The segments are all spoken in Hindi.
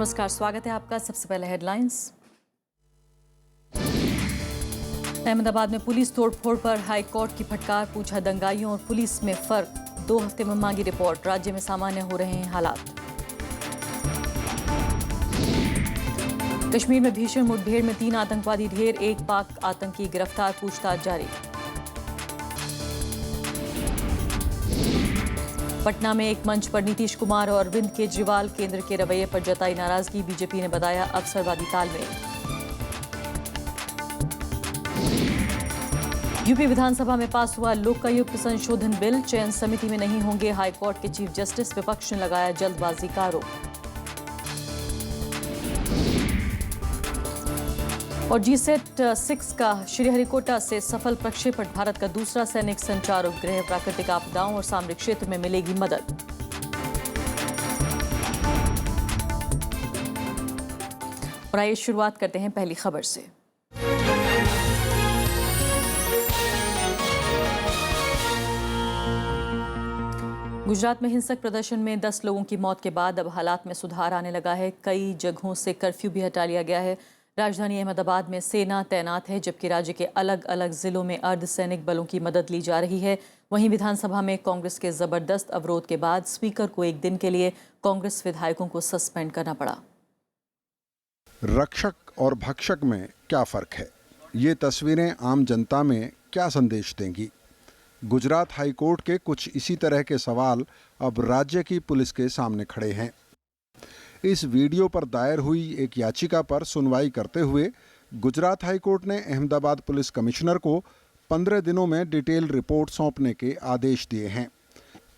नमस्कार, स्वागत है आपका। सबसे पहले हेडलाइंस। अहमदाबाद में पुलिस तोड़फोड़ पर हाई कोर्ट की फटकार, पूछा दंगाइयों और पुलिस में फर्क, 2 हफ्ते में मांगी रिपोर्ट, राज्य में सामान्य हो रहे हैं हालात। कश्मीर में भीषण मुठभेड़ में 3 आतंकवादी ढेर, 1 पाक आतंकी गिरफ्तार, पूछताछ जारी। पटना में एक मंच पर नीतीश कुमार और अरविंद केजरीवाल, केंद्र के रवैये पर जताई नाराजगी, बीजेपी ने बताया अवसरवादी तालमेल। यूपी विधानसभा में पास हुआ लोकायुक्त संशोधन बिल, चयन समिति में नहीं होंगे हाईकोर्ट के चीफ जस्टिस, विपक्ष ने लगाया जल्दबाजी का आरोप। और जीसैट 6 का श्रीहरिकोटा से सफल प्रक्षेपण, भारत का दूसरा सैनिक संचार उपग्रह, प्राकृतिक आपदाओं और सामरिक क्षेत्र में मिलेगी मदद। और आइए शुरुआत करते हैं पहली खबर से। गुजरात में हिंसक प्रदर्शन में 10 लोगों की मौत के बाद अब हालात में सुधार आने लगा है। कई जगहों से कर्फ्यू भी हटा लिया गया है। राजधानी अहमदाबाद में सेना तैनात है, जबकि राज्य के अलग अलग जिलों में अर्धसैनिक बलों की मदद ली जा रही है। वहीं विधानसभा में कांग्रेस के जबरदस्त अवरोध के बाद स्पीकर को एक दिन के लिए कांग्रेस विधायकों को सस्पेंड करना पड़ा। रक्षक और भक्षक में क्या फर्क है? ये तस्वीरें आम जनता में क्या संदेश देंगी? गुजरात हाई कोर्ट के कुछ इसी तरह के सवाल अब राज्य की पुलिस के सामने खड़े हैं। इस वीडियो पर दायर हुई एक याचिका पर सुनवाई करते हुए गुजरात हाई कोर्ट ने अहमदाबाद पुलिस कमिश्नर को 15 दिनों में डिटेल रिपोर्ट सौंपने के आदेश दिए हैं।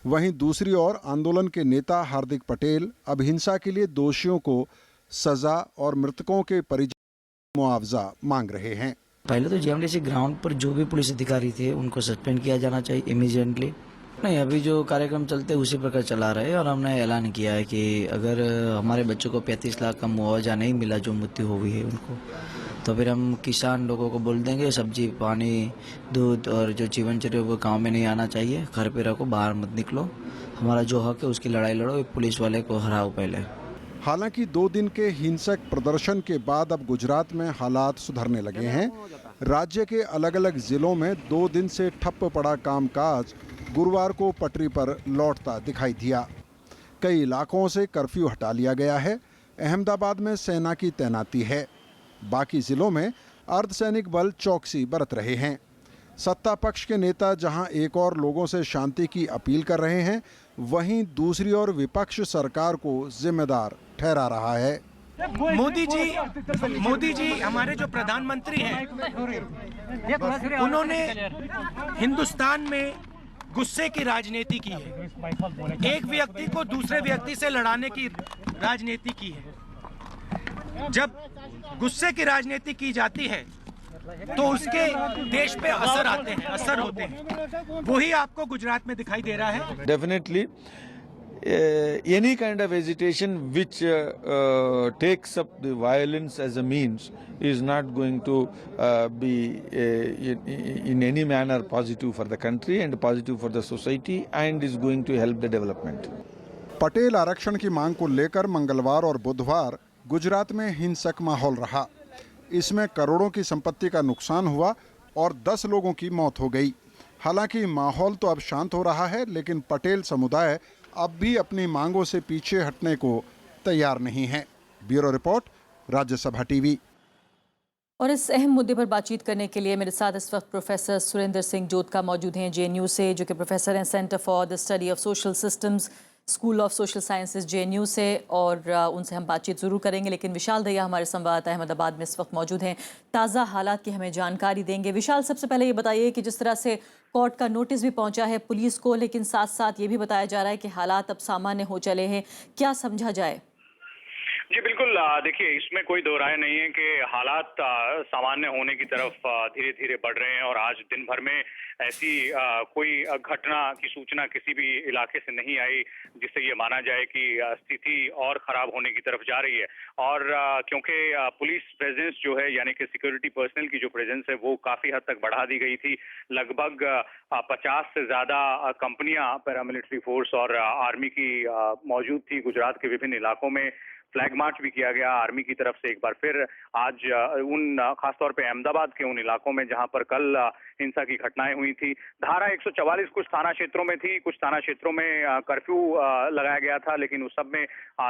वहीं दूसरी ओर आंदोलन के नेता हार्दिक पटेल अब हिंसा के लिए दोषियों को सजा और मृतकों के परिजन मुआवजा मांग रहे हैं। पहले तो जीएमडीसी ग्राउंड पर जो भी पुलिस अधिकारी थे उनको सस्पेंड किया जाना चाहिए इमीडिएटली। नहीं, अभी जो कार्यक्रम चलते उसी प्रकार चला रहे हैं और हमने ऐलान किया है कि अगर हमारे बच्चों को 35 लाख का मुआवजा नहीं मिला जो मृत्यु हुई है उनको, तो फिर हम किसान लोगों को बोल देंगे सब्जी पानी दूध और जो जीवन चर्या वो गाँव में नहीं आना चाहिए, घर पे रखो, बाहर मत निकलो, हमारा जो हक है उसकी लड़ाई लड़ो, पुलिस वाले को हराओ पहले। हालांकि 2 दिन के हिंसक प्रदर्शन के बाद अब गुजरात में हालात सुधरने लगे हैं। राज्य के अलग अलग जिलों में 2 दिन से ठप पड़ा कामकाज गुरुवार को पटरी पर लौटता दिखाई दिया। कई इलाकों से कर्फ्यू हटा लिया गया है। अहमदाबाद में सेना की तैनाती है। बाकी जिलों में अर्धसैनिक बल चौकसी बरत रहे हैं। सत्ता पक्ष के नेता जहां एक और लोगों से शांति की अपील कर रहे हैं, वहीं दूसरी ओर विपक्ष सरकार को जिम्मेदार ठहरा रहा है। मोदी जी हमारे जो प्रधानमंत्री हैं, उन्होंने हिंदुस्तान में गुस्से की राजनीति की है, एक व्यक्ति को दूसरे व्यक्ति से लड़ाने की राजनीति की है। जब गुस्से की राजनीति की जाती है तो उसके देश पे असर होते हैं। वही आपको गुजरात में दिखाई दे रहा है। Definitely, any kind of agitation which takes up the violence as a means is not going to be in any manner positive for the country and positive for the society and is going to help the development. Patel आरक्षण की मांग को लेकर मंगलवार और बुधवार गुजरात में हिंसक माहौल रहा। इसमें करोड़ों की संपत्ति का नुकसान हुआ और 10 लोगों की मौत हो गई। हालांकि माहौल तो अब शांत हो रहा है, लेकिन पटेल समुदाय अब भी अपनी मांगों से पीछे हटने को तैयार नहीं है। Bureau report, Rajya Sabha TV. और इस अहम मुद्दे पर बातचीत करने के लिए मेरे साथ इस वक्त प्रोफेसर सुरेंद्र सिंह जोतका मौजूद हैं जेएनयू से, जो कि प्रोफेसर हैं centre for the study of social systems, school of social sciences JNU से, और उनसे हम बातचीत ज़रूर करेंगे। लेकिन विशाल दहिया हमारे संवाददाता अहमदाबाद में इस वक्त मौजूद हैं, ताज़ा हालात की हमें जानकारी देंगे। विशाल, सबसे पहले ये बताइए कि जिस तरह से कोर्ट का नोटिस भी पहुंचा है पुलिस को, लेकिन साथ साथ ये भी बताया जा रहा है कि हालात अब सामान्य हो चले हैं, क्या समझा जाए? जी बिल्कुल, देखिए इसमें कोई दो राय नहीं है कि हालात सामान्य होने की तरफ धीरे धीरे बढ़ रहे हैं। और आज दिन भर में ऐसी कोई घटना की सूचना किसी भी इलाके से नहीं आई जिससे ये माना जाए कि स्थिति और खराब होने की तरफ जा रही है। और क्योंकि पुलिस प्रेजेंस जो है, यानी कि सिक्योरिटी पर्सनल की जो प्रेजेंस है, वो काफी हद तक बढ़ा दी गई थी। लगभग 50 से ज्यादा कंपनियां पैरामिलिट्री फोर्स और आर्मी की मौजूद थी गुजरात के विभिन्न इलाकों में। फ्लैग मार्च भी किया गया आर्मी की तरफ से एक बार फिर। आज उन खासतौर पे अहमदाबाद के उन इलाकों में जहां पर कल हिंसा की घटनाएं हुई थी। धारा 144 कुछ थाना क्षेत्रों में थी, कुछ थाना क्षेत्रों में कर्फ्यू लगाया गया था, लेकिन उस सब में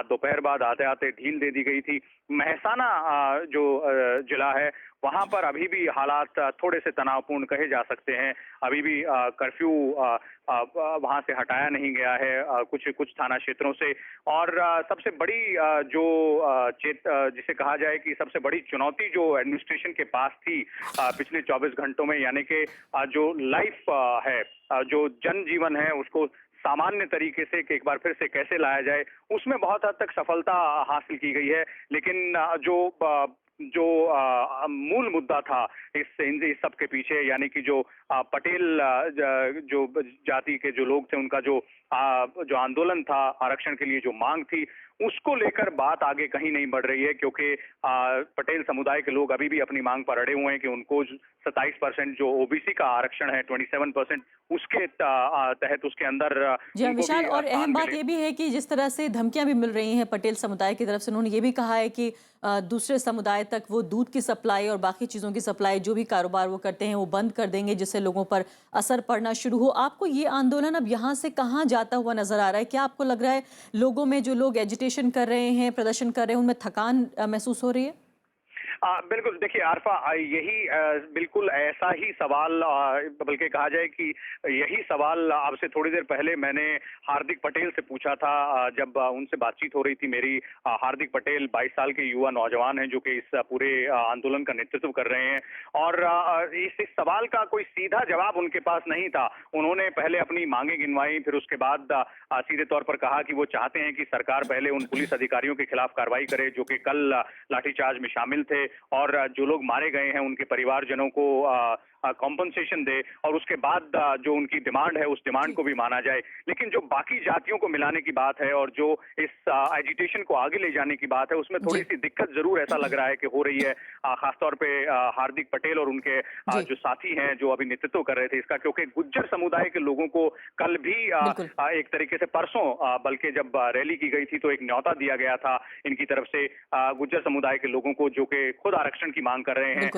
दोपहर बाद आते आते ढील दे दी गई थी। मेहसाना जो जिला है वहां पर अभी भी हालात थोड़े से तनावपूर्ण कहे जा सकते हैं। अभी भी कर्फ्यू वहां से हटाया नहीं गया है कुछ कुछ थाना क्षेत्रों से। और सबसे बड़ी जो जिसे कहा जाए कि सबसे बड़ी चुनौती जो एडमिनिस्ट्रेशन के पास थी पिछले 24 घंटों में, यानी कि जो लाइफ है, जो जनजीवन है, उसको सामान्य तरीके से एक बार फिर से कैसे लाया जाए, उसमें बहुत हद तक सफलता हासिल की गई है। लेकिन जो मूल मुद्दा था इस सब के पीछे, यानी कि जो पटेल जो जाति के जो लोग थे, उनका जो आंदोलन था, आरक्षण के लिए जो मांग थी, उसको लेकर बात आगे कहीं नहीं बढ़ रही है, क्योंकि पटेल समुदाय के लोग अभी भी अपनी मांग पर अड़े हुए हैं कि उनको 27% जो ओबीसी का आरक्षण है, 27% उसके तहत उसके अंदर जी हाँ उनको विशाल, भी और स्थान अहम बात मिले। ये भी है कि जिस तरह से धमकियां भी मिल रही हैं पटेल समुदाय की तरफ से, उन्होंने ये भी कहा है कि दूसरे समुदाय तक वो दूध की सप्लाई और बाकी चीज़ों की सप्लाई, जो भी कारोबार वो करते हैं, वो बंद कर देंगे, जिससे लोगों पर असर पड़ना शुरू हो। आपको ये आंदोलन अब यहाँ से कहाँ जाता हुआ नजर आ रहा है? क्या आपको लग रहा है लोगों में, जो लोग एजिटेशन कर रहे हैं, प्रदर्शन कर रहे हैं, उनमें थकान महसूस हो रही है? बिल्कुल, देखिए आरफा, यही बिल्कुल ऐसा ही सवाल, बल्कि कहा जाए कि यही सवाल आपसे थोड़ी देर पहले मैंने हार्दिक पटेल से पूछा था जब उनसे बातचीत हो रही थी मेरी। हार्दिक पटेल 22 साल के युवा नौजवान हैं जो कि इस पूरे आंदोलन का नेतृत्व कर रहे हैं, और इस सवाल का कोई सीधा जवाब उनके पास नहीं था। उन्होंने पहले अपनी मांगे गिनवाई, फिर उसके बाद सीधे तौर पर कहा कि वो चाहते हैं कि सरकार पहले उन पुलिस अधिकारियों के खिलाफ कार्रवाई करे जो कि कल लाठीचार्ज में शामिल थे, और जो लोग मारे गए हैं उनके परिवारजनों को कॉम्पनसेशन दे, और उसके बाद जो उनकी डिमांड है उस डिमांड को भी माना जाए। लेकिन जो बाकी जातियों को मिलाने की बात है और जो इस एजिटेशन को आगे ले जाने की बात है, उसमें थोड़ी सी दिक्कत जरूर ऐसा लग रहा है कि हो रही है, खासतौर पे हार्दिक पटेल और उनके जो साथी हैं जो अभी नेतृत्व कर रहे थे इसका, क्योंकि गुज्जर समुदाय के लोगों को कल भी एक तरीके से परसों बल्कि जब रैली की गई थी तो एक न्योता दिया गया था इनकी तरफ से गुज्जर समुदाय के लोगों को, जो कि खुद आरक्षण की मांग कर रहे हैं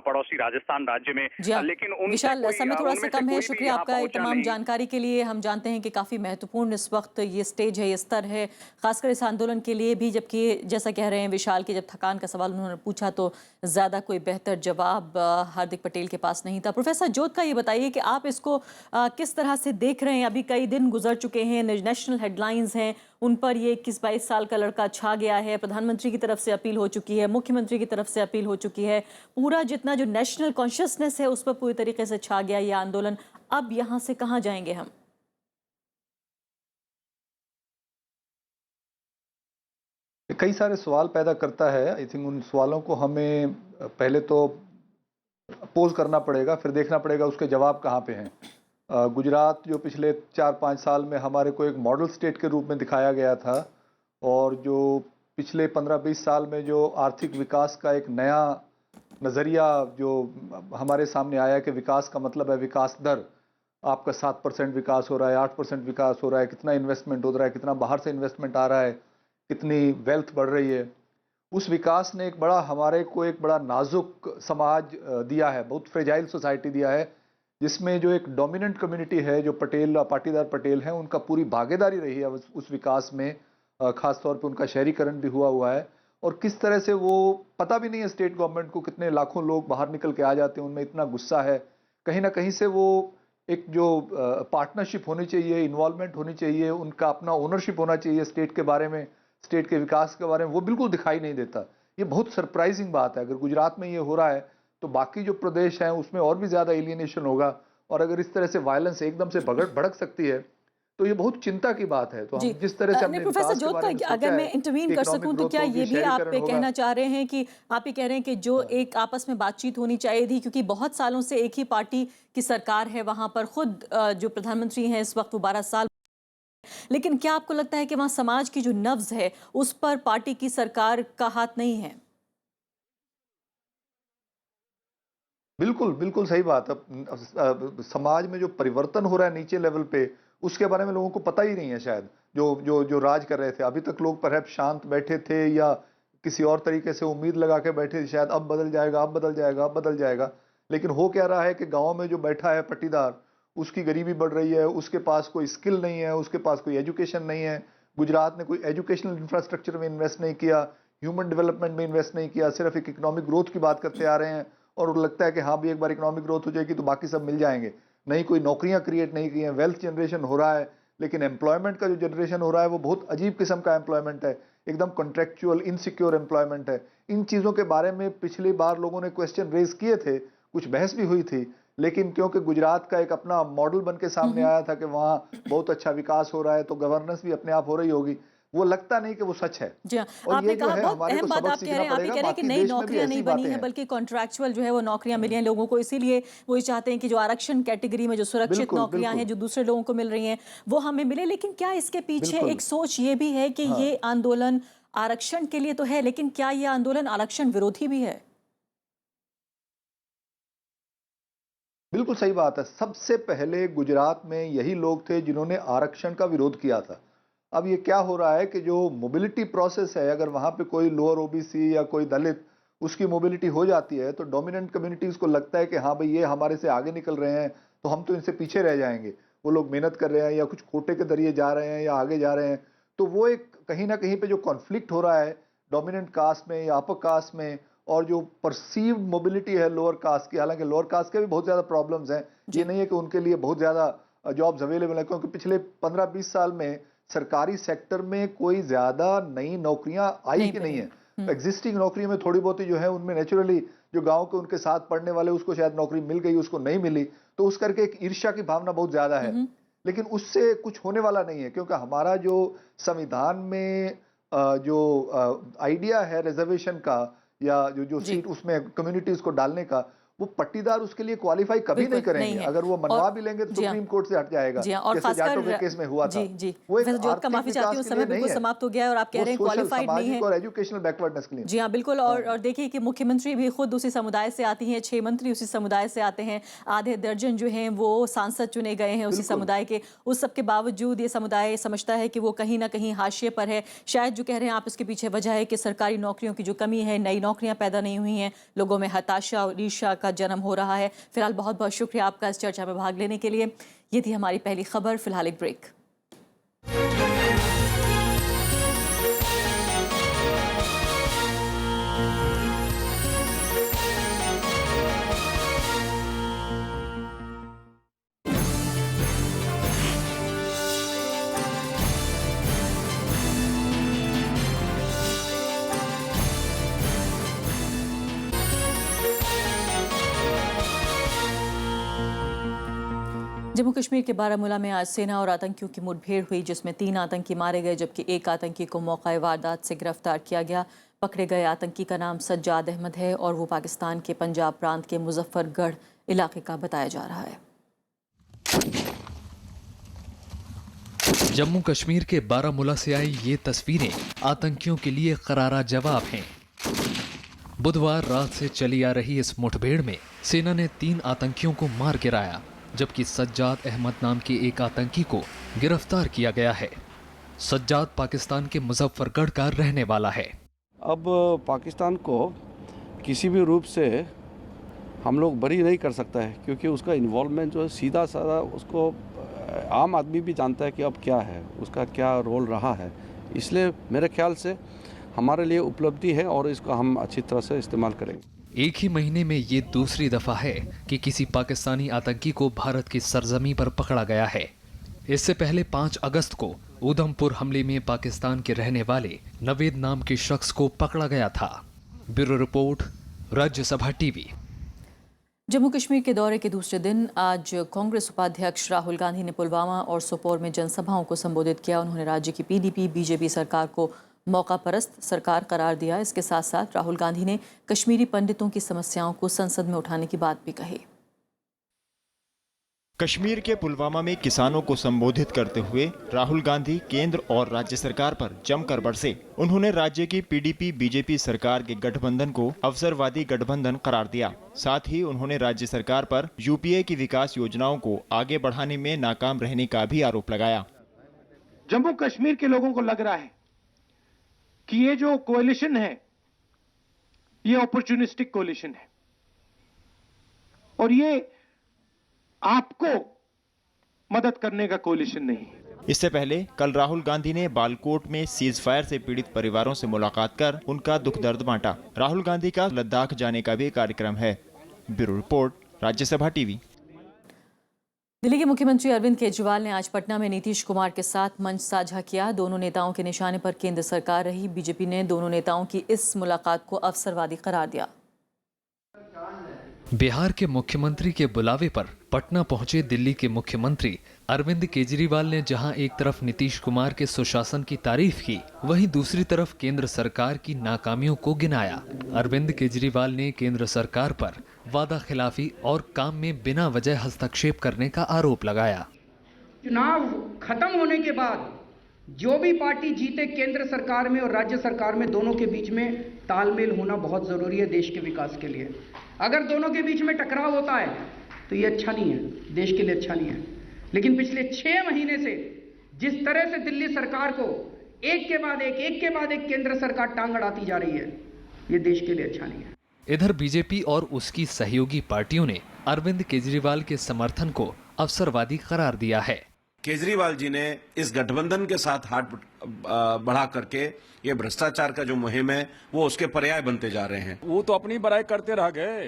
पड़ोसी राजस्थान राज्य में। जी हाँ लेकिन विशाल, समय थोड़ा सा कम है। शुक्रिया आपका ये तमाम नहीं। जानकारी के लिए। हम जानते हैं कि काफ़ी महत्वपूर्ण इस वक्त ये स्टेज है, ये स्तर है, खासकर इस आंदोलन के लिए भी, जबकि जैसा कह रहे हैं विशाल कि जब थकान का सवाल उन्होंने पूछा तो ज़्यादा कोई बेहतर जवाब हार्दिक पटेल के पास नहीं था। प्रोफेसर जोत का ये बताइए कि आप इसको किस तरह से देख रहे हैं? अभी कई दिन गुजर चुके हैं, नेशनल हेडलाइंस हैं, उन पर ये 21-22 साल का लड़का छा गया है, प्रधानमंत्री की तरफ से अपील हो चुकी है, मुख्यमंत्री की तरफ से अपील हो चुकी है, पूरा जितना जो नेशनल कॉन्शियसनेस है उस पर पूरी तरीके से छा गया ये आंदोलन। अब यहाँ से कहाँ जाएंगे हम? कई सारे सवाल पैदा करता है। आई थिंक उन सवालों को हमें पहले तो पोज करना पड़ेगा, फिर देखना पड़ेगा उसके जवाब कहाँ पे हैं। गुजरात जो पिछले 4-5 साल में हमारे को एक मॉडल स्टेट के रूप में दिखाया गया था, और जो पिछले 15-20 साल में जो आर्थिक विकास का एक नया नज़रिया जो हमारे सामने आया कि विकास का मतलब है विकास दर, आपका 7% विकास हो रहा है, 8% विकास हो रहा है, कितना इन्वेस्टमेंट हो रहा है, कितना बाहर से इन्वेस्टमेंट आ रहा है, कितनी वेल्थ बढ़ रही है। उस विकास ने एक बड़ा हमारे को एक बड़ा नाजुक समाज दिया है, बहुत फ्रेजाइल सोसाइटी दिया है, जिसमें जो एक डोमिनेंट कम्युनिटी है, जो पटेल पाटीदार पटेल हैं, उनका पूरी भागीदारी रही है उस विकास में। ख़ास तौर पे उनका शहरीकरण भी हुआ है, और किस तरह से वो पता भी नहीं है स्टेट गवर्नमेंट को, कितने लाखों लोग बाहर निकल के आ जाते हैं, उनमें इतना गुस्सा है। कहीं ना कहीं से वो एक जो पार्टनरशिप होनी चाहिए, इन्वॉल्वमेंट होनी चाहिए, उनका अपना ओनरशिप होना चाहिए स्टेट के बारे में, स्टेट के विकास के बारे में, वो बिल्कुल दिखाई नहीं देता। ये बहुत सरप्राइजिंग बात है। अगर गुजरात में ये हो रहा है तो बाकी जो प्रदेश हैं उसमें और भी ज़्यादा एलियनेशन होगा, और अगर इस तरह से वायलेंस एकदम से भड़क सकती है तो ये बहुत चिंता की बात है। तो हम जिस तरह से हमने प्रोफेसर जोत का, अगर मैं इंटरवीन कर सकूं तो क्या ये भी आप कहना चाह रहे हैं कि आप ये कह रहे हैं कि जो एक आपस में बातचीत होनी चाहिए थी, क्योंकि बहुत सालों से एक ही पार्टी की सरकार है वहां पर, खुद जो प्रधानमंत्री हैं इस वक्त वो 12 साल, लेकिन क्या आपको लगता है कि वहां समाज की जो नब्ज है उस पर पार्टी की सरकार का हाथ नहीं है? बिल्कुल बिल्कुल सही बात है। समाज में जो परिवर्तन हो रहा है नीचे लेवल पे, उसके बारे में लोगों को पता ही नहीं है शायद, जो जो जो राज कर रहे थे। अभी तक लोग पर शांत बैठे थे या किसी और तरीके से उम्मीद लगा के बैठे थे, शायद अब बदल जाएगा, अब बदल जाएगा, अब बदल जाएगा। लेकिन हो क्या रहा है कि गाँव में जो बैठा है पट्टीदार, उसकी गरीबी बढ़ रही है, उसके पास कोई स्किल नहीं है, उसके पास कोई एजुकेशन नहीं है। गुजरात ने कोई एजुकेशनल इंफ्रास्ट्रक्चर में इन्वेस्ट नहीं किया, ह्यूमन डेवलपमेंट में इन्वेस्ट नहीं किया, सिर्फ एक इकोनॉमिक ग्रोथ की बात करते आ रहे हैं। और उनको लगता है कि हाँ भी एक बार इकोनॉमिक ग्रोथ हो जाएगी तो बाकी सब मिल जाएंगे। नहीं कोई नौकरियां क्रिएट नहीं की हैं, वेल्थ जनरेशन हो रहा है, लेकिन एम्प्लॉयमेंट का जो जनरेशन हो रहा है वो बहुत अजीब किस्म का एम्प्लॉयमेंट है, एकदम कॉन्ट्रेक्चुअल इनसिक्योर एम्प्लॉयमेंट है। इन चीज़ों के बारे में पिछली बार लोगों ने क्वेश्चन रेज किए थे, कुछ बहस भी हुई थी, लेकिन क्योंकि गुजरात का एक अपना मॉडल बन के सामने आया था कि वहाँ बहुत अच्छा विकास हो रहा है तो गवर्नेंस भी अपने आप हो रही होगी, वो लगता नहीं कि वो सच है। जी हाँ, और आपने ये जो कहा है बहुत हमारे अहम को बात सबक आप कह रहे हैं, सीखना आप ये पड़ेगा। कह रहे हैं कि बाकी नई देश में भी नौकरियां ऐसी नहीं बनी बातें हैं हैं। बल्कि कॉन्ट्रैक्चुअल जो है वो नौकरियां मिली हैं लोगों को, इसीलिए वो ये चाहते हैं कि जो आरक्षण कैटेगरी में जो सुरक्षित बिल्कुल, नौकरियां हैं बिल्कुल। जो दूसरे लोगों को मिल रही हैं वो हमें मिले। लेकिन क्या इसके पीछे बिल्कुल। एक सोच ये भी है कि हाँ। ये आंदोलन आरक्षण के लिए तो है, लेकिन क्या ये आंदोलन आरक्षण विरोधी भी है? बिल्कुल सही बात है। सबसे पहले गुजरात में यही लोग थे जिन्होंने आरक्षण का विरोध किया था। अब ये क्या हो रहा है कि जो मोबिलिटी प्रोसेस है, अगर वहाँ पे कोई लोअर ओबीसी या कोई दलित उसकी मोबिलिटी हो जाती है तो डोमिनेंट कम्युनिटीज़ को लगता है कि हाँ भाई ये हमारे से आगे निकल रहे हैं तो हम तो इनसे पीछे रह जाएंगे। वो लोग मेहनत कर रहे हैं या कुछ कोटे के जरिए जा रहे हैं या आगे जा रहे हैं, तो वो एक कहीं ना कहीं पे जो कॉन्फ्लिक्ट हो रहा है डोमिनेंट कास्ट में या अपर कास्ट में, और जो परसीव्ड मोबिलिटी है लोअर कास्ट की, हालांकि लोअर कास्ट के भी बहुत ज़्यादा प्रॉब्लम्स हैं, ये नहीं है कि उनके लिए बहुत ज़्यादा जॉब्स अवेलेबल है, क्योंकि पिछले 15-20 साल में सरकारी सेक्टर में कोई ज़्यादा नई नौकरियां आई कि नहीं है। एग्जिस्टिंग नौकरी में थोड़ी बहुत जो है उनमें नेचुरली जो गांव के उनके साथ पढ़ने वाले उसको शायद नौकरी मिल गई, उसको नहीं मिली, तो उस करके एक ईर्ष्या की भावना बहुत ज़्यादा है। लेकिन उससे कुछ होने वाला नहीं है, क्योंकि हमारा जो संविधान में जो आइडिया है रिजर्वेशन का या जो सीट उसमें कम्युनिटीज को डालने का, वो पट्टीदार उसके लिए क्वालिफाई कभी नहीं बिल्कुल नहीं करेंगे। है। अगर वो मनवा और भी लेंगे तो जी हाँ। सुप्रीम कोर्ट से हट जाएगा, जी हाँ, और जैसे जाटों के खासकर केस में हुआ था। जी वो एक प्रोफेसर ज्योत का आर्थिक माफी चाहती हूँ, विकास के समय लिए बिल्कुल नहीं है, समाप्त हो गया है और आप कह वो रहे हैं सोशल, क्वालिफाइड नहीं सामाजिक है। और एजुकेशनल बैकवर्डनेस के लिए। जी हाँ बिल्कुल, और देखिए कि मुख्यमंत्री भी खुद उसी समुदाय से आती हैं, 6 मंत्री उसी समुदाय से आते हैं, आधे दर्जन जो हैं वो सांसद चुने गए हैं उसी बिल्कुल। समुदाय के। उस सब के बावजूद ये समुदाय समझता है कि वो कहीं ना कहीं हाशिए पर है। शायद जो कह रहे हैं आप, इसके पीछे वजह है कि सरकारी नौकरियों की जो कमी है, नई नौकरियां पैदा नहीं हुई हैं, लोगों में हताशा और ईर्ष्या का जन्म हो रहा है। फिलहाल बहुत बहुत शुक्रिया आपका इस चर्चा में भाग लेने के लिए। ये थी हमारी पहली खबर। फिलहाल एक ब्रेक। जम्मू कश्मीर के बारामूला में आज सेना और आतंकियों की मुठभेड़ हुई, जिसमें 3 आतंकी मारे गए जबकि एक आतंकी को मौका वारदात से गिरफ्तार किया गया। पकड़े गए आतंकी का नाम सज्जाद अहमद है और वो पाकिस्तान के पंजाब प्रांत के मुजफ्फरगढ़ इलाके का बताया जा रहा है। जम्मू कश्मीर के बारामूला से आई ये तस्वीरें आतंकियों के लिए करारा जवाब हैं। बुधवार रात से चली आ रही इस मुठभेड़ में सेना ने 3 आतंकियों को मार गिराया, जबकि सज्जाद अहमद नाम के एक आतंकी को गिरफ्तार किया गया है। सज्जाद पाकिस्तान के मुजफ्फरगढ़ का रहने वाला है। अब पाकिस्तान को किसी भी रूप से हम लोग बरी नहीं कर सकता है, क्योंकि उसका इन्वॉल्वमेंट जो है सीधा साधा उसको आम आदमी भी जानता है कि अब क्या है, उसका क्या रोल रहा है। इसलिए मेरे ख्याल से हमारे लिए उपलब्धि है और इसको हम अच्छी तरह से इस्तेमाल करेंगे। एक ही महीने में ये दूसरी दफा है कि किसी पाकिस्तानी आतंकी को भारत की सरजमी पर पकड़ा गया है। इससे पहले 5 अगस्त को उधमपुर हमले में पाकिस्तान के रहने वाले नवेद नाम के शख्स को पकड़ा गया था। Bureau report, Rajya Sabha TV. Jammu Kashmir के दौरे के दूसरे दिन आज कांग्रेस उपाध्यक्ष राहुल गांधी ने पुलवामा और सोपोर में जनसभाओं को संबोधित किया। उन्होंने राज्य की पीडीपी बीजेपी सरकार को मौका परस्त सरकार करार दिया। इसके साथ साथ राहुल गांधी ने कश्मीरी पंडितों की समस्याओं को संसद में उठाने की बात भी कही। कश्मीर के पुलवामा में किसानों को संबोधित करते हुए राहुल गांधी केंद्र और राज्य सरकार पर जमकर बरसे। उन्होंने राज्य की पीडीपी बीजेपी सरकार के गठबंधन को अवसरवादी गठबंधन करार दिया। साथ ही उन्होंने राज्य सरकार पर यूपीए की विकास योजनाओं को आगे बढ़ाने में नाकाम रहने का भी आरोप लगाया। जम्मू कश्मीर के लोगों को लग रहा है कि ये जो कोalition है ये अपॉर्चुनिस्टिक कोalition है और ये आपको मदद करने का कोalition नहीं है। इससे पहले कल राहुल गांधी ने बालकोट में सीज फायर से पीड़ित परिवारों से मुलाकात कर उनका दुख दर्द बांटा। राहुल गांधी का लद्दाख जाने का भी कार्यक्रम है। Bureau report, Rajya Sabha TV. Delhi के मुख्यमंत्री अरविंद केजरीवाल ने आज पटना में नीतीश कुमार के साथ मंच साझा किया। दोनों नेताओं के निशाने पर केंद्र सरकार रही। बीजेपी ने दोनों नेताओं की इस मुलाकात को अवसरवादी करार दिया। बिहार के मुख्यमंत्री के बुलावे पर पटना पहुंचे दिल्ली के मुख्यमंत्री अरविंद केजरीवाल ने जहां एक तरफ नीतीश कुमार के सुशासन की तारीफ की, वहीं दूसरी तरफ केंद्र सरकार की नाकामियों को गिनाया। अरविंद केजरीवाल ने केंद्र सरकार पर वादा खिलाफी और काम में बिना वजह हस्तक्षेप करने का आरोप लगाया। चुनाव खत्म होने के बाद जो भी पार्टी जीते केंद्र सरकार में और राज्य सरकार में, दोनों के बीच में तालमेल होना बहुत जरूरी है देश के विकास के लिए। अगर दोनों के बीच में टकराव होता है तो ये अच्छा नहीं है, देश के लिए अच्छा नहीं है। लेकिन पिछले 6 महीने से जिस तरह से दिल्ली सरकार को एक के बाद एक केंद्र सरकार टांग अड़ाती जा रही है, ये देश के लिए अच्छा नहीं है। इधर बीजेपी और उसकी सहयोगी पार्टियों ने अरविंद केजरीवाल के समर्थन को अवसरवादी करार दिया है। केजरीवाल जी ने इस गठबंधन के साथ हाथ बढ़ा करके ये भ्रष्टाचार का जो मुहिम है वो उसके पर्याय बनते जा रहे हैं। वो तो अपनी बड़ाई करते रह गए,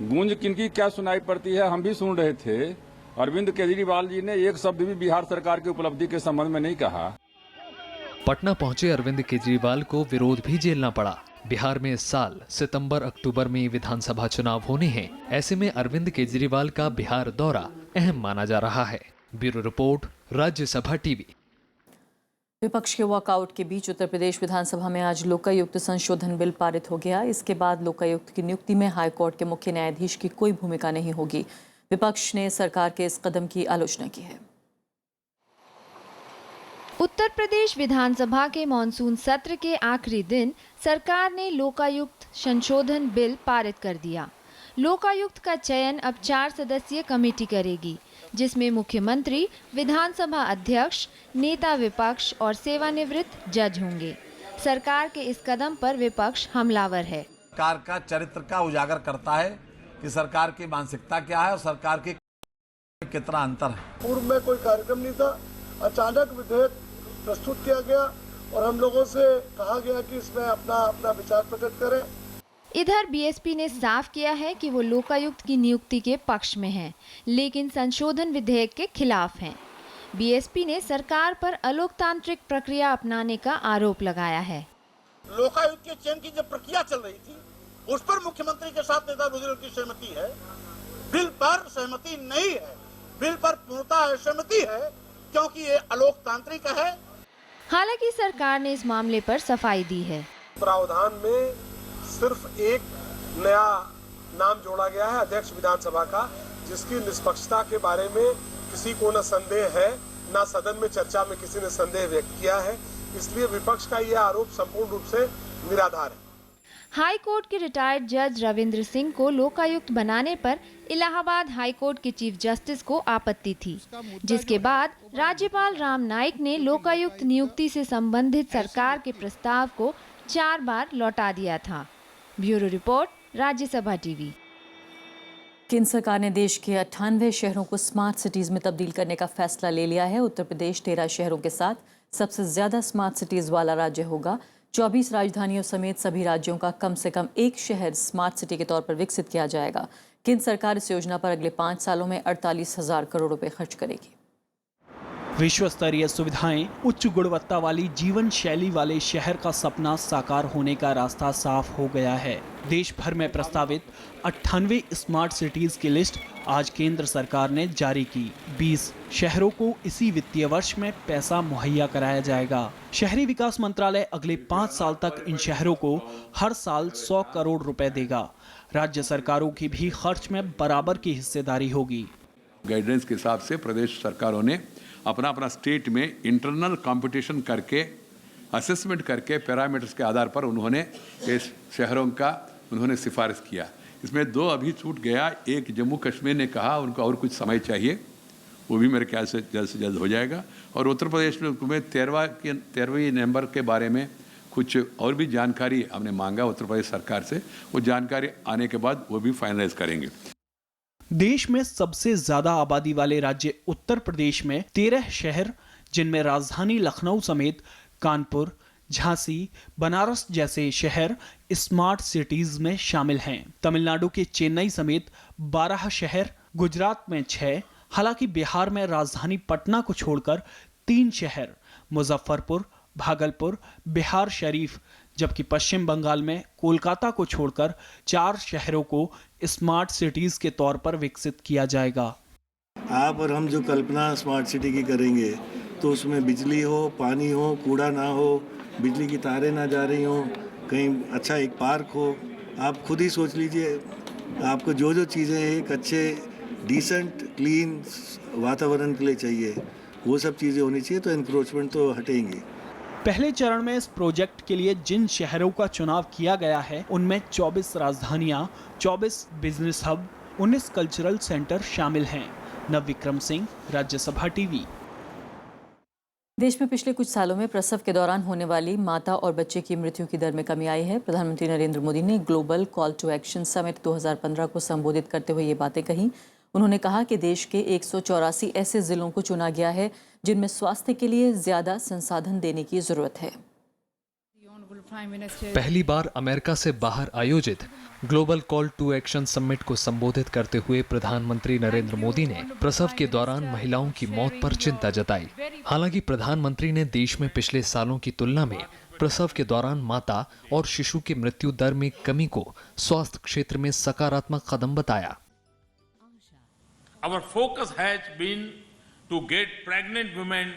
गूंज किनकी क्या सुनाई पड़ती है हम भी सुन रहे थे। अरविंद केजरीवाल जी ने एक शब्द भी बिहार सरकार की उपलब्धि के संबंध में नहीं कहा। पटना पहुंचे अरविंद केजरीवाल को विरोध भी झेलना पड़ा। बिहार में इस साल सितंबर अक्टूबर में विधानसभा चुनाव होने हैं। ऐसे में अरविंद केजरीवाल का बिहार दौरा अहम माना जा रहा है। Bureau report, Rajya Sabha TV. विपक्ष के वॉकआउट के बीच उत्तर प्रदेश विधानसभा में आज लोकायुक्त संशोधन बिल पारित हो गया। इसके बाद लोकायुक्त की नियुक्ति में हाईकोर्ट के मुख्य न्यायाधीश की कोई भूमिका नहीं होगी। विपक्ष ने सरकार के इस कदम की आलोचना की है। उत्तर प्रदेश विधानसभा के मॉनसून सत्र के आखिरी दिन सरकार ने लोकायुक्त संशोधन बिल पारित कर दिया। लोकायुक्त का चयन अब 4 सदस्यीय कमेटी करेगी, जिसमें मुख्यमंत्री, विधानसभा अध्यक्ष, नेता विपक्ष और सेवानिवृत्त जज होंगे। सरकार के इस कदम पर विपक्ष हमलावर है। सरकार का चरित्र का उजागर करता है कि सरकार की मानसिकता क्या है और सरकार की कितना अंतर है। पूर्व में कोई कार्यक्रम नहीं था, अचानक विधेयक प्रस्तुत किया गया और हम लोगों से कहा गया कि इसमें अपना विचार प्रकट करें। इधर बीएसपी ने साफ किया है कि वो लोकायुक्त की नियुक्ति के पक्ष में है, लेकिन संशोधन विधेयक के खिलाफ हैं। बीएसपी ने सरकार पर अलोकतांत्रिक प्रक्रिया अपनाने का आरोप लगाया है। लोकायुक्त के चयन की जो प्रक्रिया चल रही थी उस पर मुख्यमंत्री के साथ नेता विरोधी की सहमति है, बिल पर सहमति नहीं है। बिल पर पूर्णतः सहमति है क्योंकि ये अलोकतांत्रिक है। हालांकि सरकार ने इस मामले पर सफाई दी है। प्रावधान में सिर्फ एक नया नाम जोड़ा गया है अध्यक्ष विधानसभा का, जिसकी निष्पक्षता के बारे में किसी को न संदेह है, न सदन में चर्चा में किसी ने संदेह व्यक्त किया है। इसलिए विपक्ष का यह आरोप संपूर्ण रूप से निराधार है। हाई कोर्ट के रिटायर्ड जज रविंद्र सिंह को लोकायुक्त बनाने पर इलाहाबाद हाई कोर्ट के चीफ जस्टिस को आपत्ति थी, जिसके बाद राज्यपाल राम नाईक ने लोकायुक्त नियुक्ति से संबंधित सरकार के प्रस्ताव को 4 बार लौटा दिया था। Bureau report, Rajya Sabha TV. केंद्र सरकार ने देश के 98 शहरों को स्मार्ट सिटीज में तब्दील करने का फैसला ले लिया है। उत्तर प्रदेश 13 शहरों के साथ सबसे ज्यादा स्मार्ट सिटीज वाला राज्य होगा। 24 राजधानियों समेत सभी राज्यों का कम से कम एक शहर स्मार्ट सिटी के तौर पर विकसित किया जाएगा। केंद्र सरकार इस योजना पर अगले 5 सालों में 48,000 करोड़ रुपए खर्च करेगी। विश्व स्तरीय सुविधाएं, उच्च गुणवत्ता वाली जीवन शैली वाले शहर का सपना साकार होने का रास्ता साफ हो गया है। देश भर में प्रस्तावित 98 स्मार्ट सिटीज की लिस्ट आज केंद्र सरकार ने जारी की। 20 शहरों को इसी वित्तीय वर्ष में पैसा मुहैया कराया जाएगा। शहरी विकास मंत्रालय अगले 5 साल तक इन शहरों को हर साल 100 करोड़ रुपए देगा। राज्य सरकारों की भी खर्च में बराबर की हिस्सेदारी होगी। गाइडेंस के हिसाब से प्रदेश सरकारों ने अपना अपना स्टेट में इंटरनल कंपटीशन करके असेसमेंट करके पैरामीटर्स के आधार पर उन्होंने इस शहरों का उन्होंने सिफारिश किया। इसमें 2 अभी छूट गया। एक जम्मू कश्मीर ने कहा उनको और कुछ समय चाहिए, वो भी मेरे ख्याल से जल्द हो जाएगा। और उत्तर प्रदेश में 13वें नंबर के बारे में कुछ और भी जानकारी हमने मांगा उत्तर प्रदेश सरकार से, वो जानकारी आने के बाद वो भी फाइनलाइज करेंगे। देश में सबसे ज्यादा आबादी वाले राज्य उत्तर प्रदेश में 13 शहर, जिनमें राजधानी लखनऊ समेत कानपुर, झांसी, बनारस जैसे शहर स्मार्ट सिटीज में शामिल हैं। तमिलनाडु के चेन्नई समेत 12 शहर, गुजरात में 6, हालांकि बिहार में राजधानी पटना को छोड़कर 3 शहर, मुजफ्फरपुर, भागलपुर, बिहार शरीफ, जबकि पश्चिम बंगाल में कोलकाता को छोड़कर 4 शहरों को स्मार्ट सिटीज के तौर पर विकसित किया जाएगा। आप और हम जो कल्पना स्मार्ट सिटी की करेंगे तो उसमें बिजली हो, पानी हो, कूड़ा ना हो, बिजली की तारें ना जा रही हो, कहीं अच्छा एक पार्क हो। आप खुद ही सोच लीजिए, आपको जो जो चीज़ें एक अच्छे डिसेंट क्लीन वातावरण के लिए चाहिए, वो सब चीज़ें होनी चाहिए, तो एनक्रोचमेंट तो हटेंगी। पहले चरण में इस प्रोजेक्ट के लिए जिन शहरों का चुनाव किया गया है उनमें 24 राजधानियां, 24 बिजनेस हब, 19 कल्चरल सेंटर शामिल हैं। नवविक्रम सिंह, राज्यसभा टीवी। देश में पिछले कुछ सालों में प्रसव के दौरान होने वाली माता और बच्चे की मृत्यु की दर में कमी आई है। प्रधानमंत्री नरेंद्र मोदी ने global call to action summit 2015 को संबोधित करते हुए ये बातें कही। उन्होंने कहा कि देश के 184 ऐसे जिलों को चुना गया है जिनमें स्वास्थ्य के लिए ज्यादा संसाधन देने की जरूरत है। पहली बार अमेरिका से बाहर आयोजित global call to action summit को संबोधित करते हुए प्रधानमंत्री नरेंद्र मोदी ने प्रसव के दौरान महिलाओं की मौत पर चिंता जताई। हालांकि प्रधानमंत्री ने देश में पिछले सालों की तुलना में प्रसव के दौरान माता और शिशु की मृत्यु दर में कमी को स्वास्थ्य क्षेत्र में सकारात्मक कदम बताया। Our focus has been to get pregnant women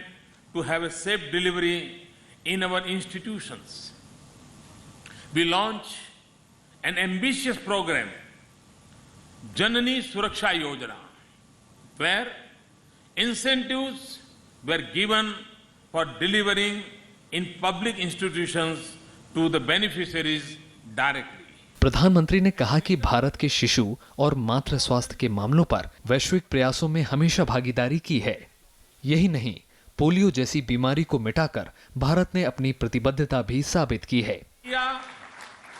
to have a safe delivery in our institutions. We launched an ambitious program, Janani Suraksha Yojana, where incentives were given for delivering in public institutions to the beneficiaries directly. प्रधानमंत्री ने कहा कि भारत के शिशु और मातृ स्वास्थ्य के मामलों पर वैश्विक प्रयासों में हमेशा भागीदारी की है। यही नहीं, पोलियो जैसी बीमारी को मिटाकर भारत ने अपनी प्रतिबद्धता भी साबित की है। India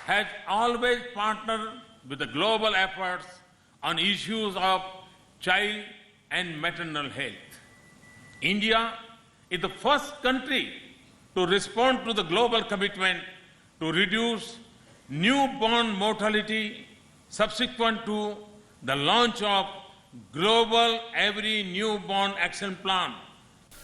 has always partnered with the global efforts on issues of child and maternal health. India is the first country to respond to the global commitment to reduce newborn mortality subsequent to the launch of Global Every Newborn Action Plan.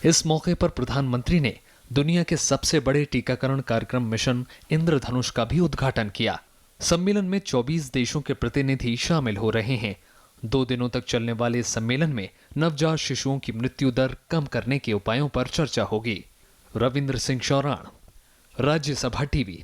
इस मौके पर प्रधानमंत्री ने दुनिया के सबसे बड़े टीकाकरण कार्यक्रम मिशन इंद्रधनुष का भी उद्घाटन किया। सम्मेलन में 24 देशों के प्रतिनिधि शामिल हो रहे हैं। 2 दिनों तक चलने वाले इस सम्मेलन में नवजात शिशुओं की मृत्यु दर कम करने के उपायों पर चर्चा होगी। रविंद्र सिंह शौराण, राज्यसभा टीवी।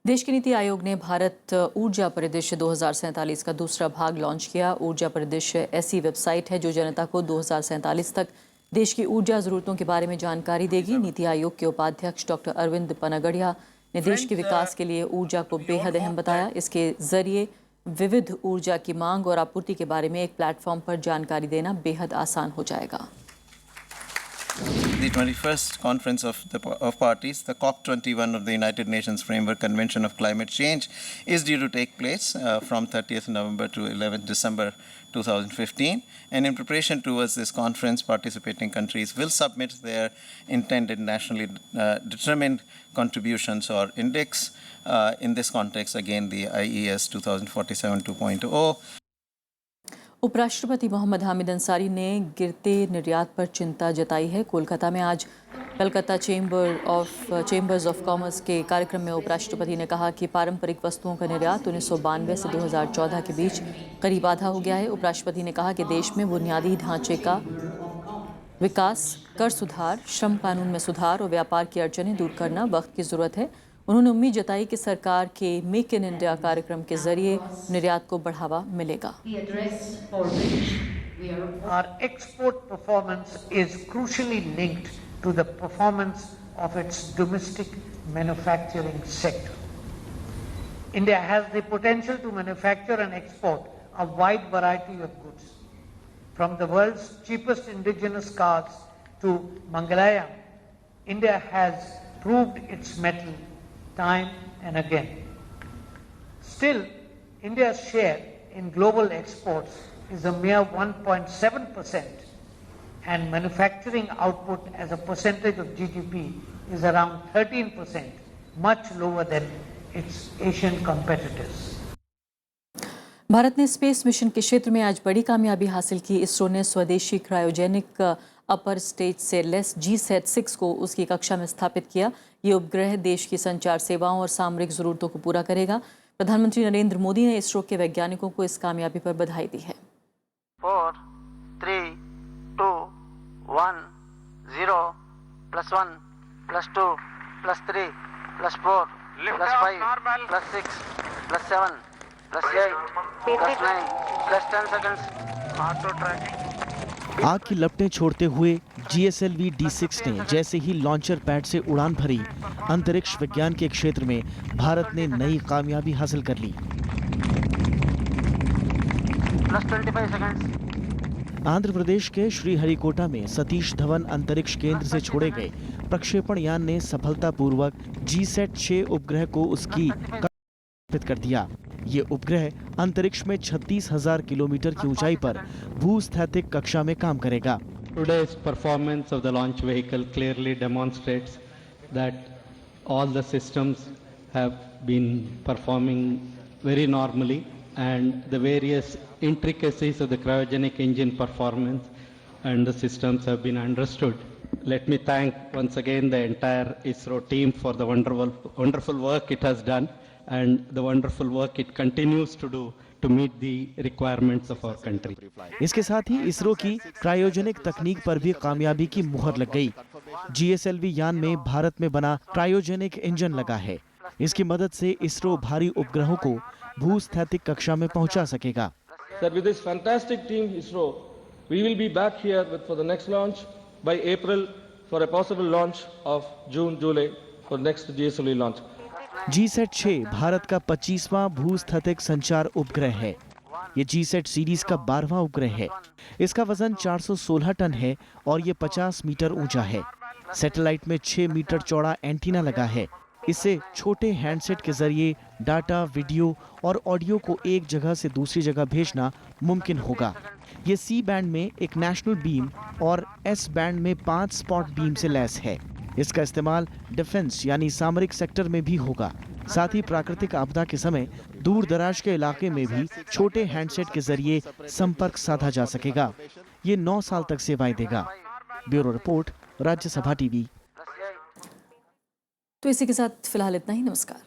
देश की नीति आयोग ने भारत ऊर्जा परिदृश्य 2047 का दूसरा भाग लॉन्च किया। ऊर्जा परिदृश्य ऐसी वेबसाइट है जो जनता को 2047 तक देश की ऊर्जा जरूरतों के बारे में जानकारी देगी। नीति आयोग के उपाध्यक्ष डॉक्टर अरविंद पनागड़िया ने देश के विकास के लिए ऊर्जा को बेहद अहम बताया। इसके जरिए विविध ऊर्जा की मांग और आपूर्ति के बारे में एक प्लेटफॉर्म पर जानकारी देना बेहद आसान हो जाएगा। The 21st Conference of Parties, the COP21 of the United Nations Framework Convention of Climate Change, is due to take place from 30th November to 11th December 2015. And in preparation towards this conference, participating countries will submit their intended nationally determined contributions or index. In this context, again, the IES 2047 2.0. उपराष्ट्रपति मोहम्मद अंसारी ने गिरते निर्यात पर चिंता जताई है। कोलकाता में आज कलकत्ता चेंबर्स ऑफ कॉमर्स के कार्यक्रम में उपराष्ट्रपति ने कहा कि पारंपरिक वस्तुओं का निर्यात 1992 से 2014 के बीच करीब आधा हो गया है। उपराष्ट्रपति ने कहा कि देश में बुनियादी ढांचे का विकास, कर सुधार, श्रम कानून में सुधार और व्यापार की अड़चनें दूर करना वक्त की जरूरत है। उन्होंने उम्मीद जताई कि सरकार के मेक इन इंडिया कार्यक्रम के जरिए निर्यात को बढ़ावा मिलेगा। our export performance is crucially linked to the performance of its domestic manufacturing sector. India has the potential to manufacture and export a wide variety of goods. From the world's cheapest indigenous cars to Mangalayam, India has proved its mettle time and again. Still, India's share in global exports is a mere 1.7%, and manufacturing output as a percentage of GDP is around 13%, much lower than its Asian competitors. Bharat ने स्पेस मिशन के क्षेत्र में आज बड़ी कामयाबी हासिल की। इसरो ने स्वदेशी क्रायोजेनिक अपर स्टेज से लेस GSAT-6 को उसकी कक्षा में स्थापित किया। ये उपग्रह देश की संचार सेवाओं और सामरिक ज़रूरतों को पूरा करेगा। प्रधानमंत्री नरेंद्र मोदी ने इसरो के वैज्ञानिकों को इस कामयाबी पर बधाई दी है। 4, 3, 2, 1, 0, +1, +2, +3, +4, +5, +6, +7, +8, +9, +10 seconds. Auto tracking. आग की लपटें छोड़ते हुए GSLV D6 ने जैसे ही लॉन्चर पैड से उड़ान भरी, अंतरिक्ष विज्ञान के क्षेत्र में भारत ने नई कामयाबी हासिल कर ली। +25 seconds. आंध्र प्रदेश के श्रीहरिकोटा में सतीश धवन अंतरिक्ष केंद्र से छोड़े गए प्रक्षेपण यान ने सफलतापूर्वक GSAT-6 उपग्रह को उसकी स्थापित कर दिया। ये उपग्रह अंतरिक्ष में 36,000 किलोमीटर की ऊंचाई पर भूस्थैतिक कक्षा में काम करेगा। Today's performance of the launch vehicle clearly demonstrates that all the systems have been performing very normally, and the various intricacies of the cryogenic engine performance and the systems have been understood. Let me thank once again the entire ISRO team for the wonderful work it has done and the wonderful work it continues to do to meet the requirements of our country. इसके साथ ही इसरो की क्रायोजेनिक तकनीक पर भी कामयाबी की मुहर लग गई। GSLV यान में भारत में बना क्रायोजेनिक इंजन लगा है। इसकी मदद से इसरो भारी उपग्रहों को भूस्थैतिक कक्षा में पहुंचा सकेगा। Sir, with this fantastic team ISRO, we will be back here for the next launch by April for a possible launch of June, July for next GSLV launch. GSAT-6 Bharat का 25वां भूस्थैतिक संचार उपग्रह है। ये GSAT सीरीज का 12वां उपग्रह है। इसका वजन 416 टन है और ये 50 मीटर ऊंचा है। सैटेलाइट में 6 मीटर चौड़ा एंटीना लगा है। इससे छोटे हैंडसेट के जरिए डाटा, वीडियो और ऑडियो को एक जगह से दूसरी जगह भेजना मुमकिन होगा। ये C बैंड में एक नेशनल बीम और S बैंड में 5 स्पॉट बीम से लैस है। इसका इस्तेमाल डिफेंस यानी सामरिक सेक्टर में भी होगा। साथ ही प्राकृतिक आपदा के समय दूर दराज के इलाके में भी छोटे हैंडसेट के जरिए संपर्क साधा जा सकेगा। ये 9 साल तक सेवाएं देगा। Bureau report, Rajya Sabha TV. तो इसी के साथ फिलहाल इतना ही। नमस्कार।